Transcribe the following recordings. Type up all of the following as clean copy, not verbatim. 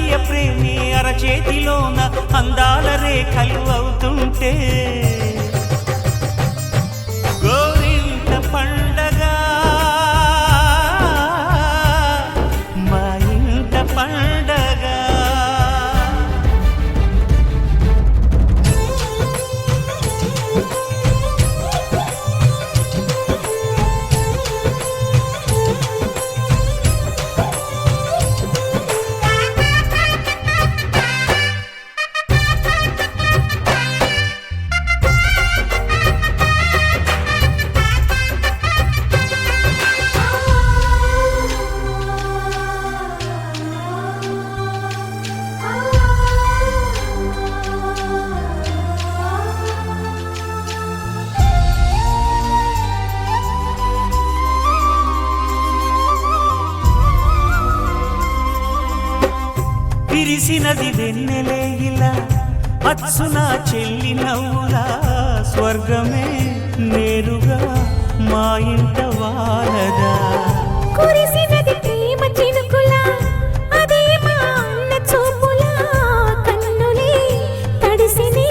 అన్నయ్య ప్రేమి అరచేతిలోన అందాల రేఖలు అవుతుంటే గోరింట పండగ మా ఇంట పండగ. విరిసినది వెన్నెలే ఇలా అచ్చున చెల్లి నవ్వులా స్వర్గమే నేరుగా మా ఇంట వాలదా. కురిసినది ప్రేమ చినుకులా అదే మా అన్న చూపులా కన్నులే తడిసిని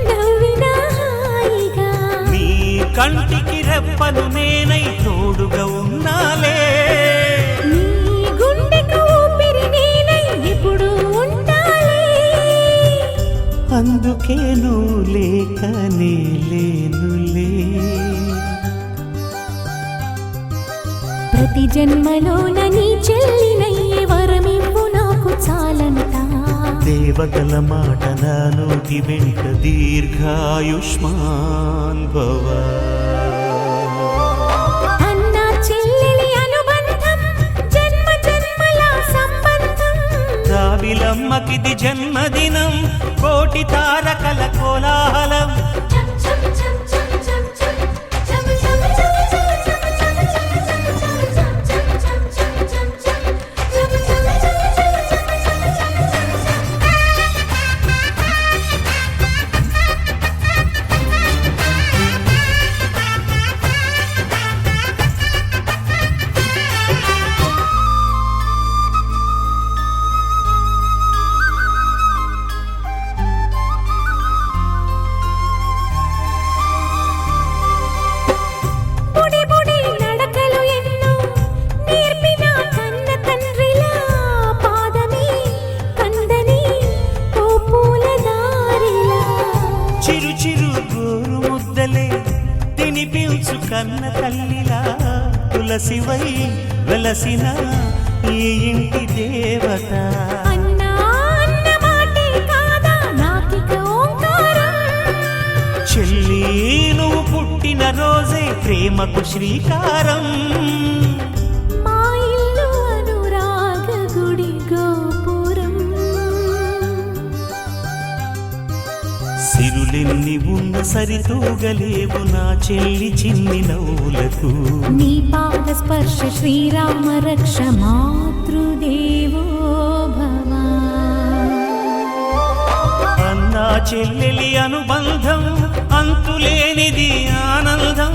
నవ్వినా హాయిగా. నీ కంటికి రెప్పను నేనై తోడుగా ఉన్నాలే. నీ గుండెకు ఊపిరి నేనై ఎప్పుడు ఉంటాలే. అందుకే నువ్వు లేకనే లేనులే. ప్రతి జన్మలోన నీ చెల్లినయ్యే వరమివ్వు నాకు చాలంట. దేవతల మాట నా నోటి వెంట దీర్ఘాయుష్మాన్ భవ. అన్న చెల్లెలి అనుబంధం జన్మ జన్మల సంబంధం. రావిలమ్మకిది జన్మదినం కోటి తారకల కోలాహలం. చిరు చిరు గోరు ముద్దలే తినిపించు కన్న తల్లిలా తులసివై వెలసిన ఈ ఇంటి దేవత. అన్నా అన్న మాటే కాదా నాకిక ఓంకారం. చెల్లి నువ్వు పుట్టిన రోజే ప్రేమకు శ్రీకారం. మా ఇల్లు అనురాగ గుడి గోపురం. సిరులెన్ని ఉన్న సరితూగలేవు నా చెల్లి చిన్ని నవ్వులకు. నీ పాద స్పర్శ శ్రీరామ రక్ష మాతృదేవో భవ. అన్నా చెల్లెలి అనుబంధం అంతులేనిది ఆనందం.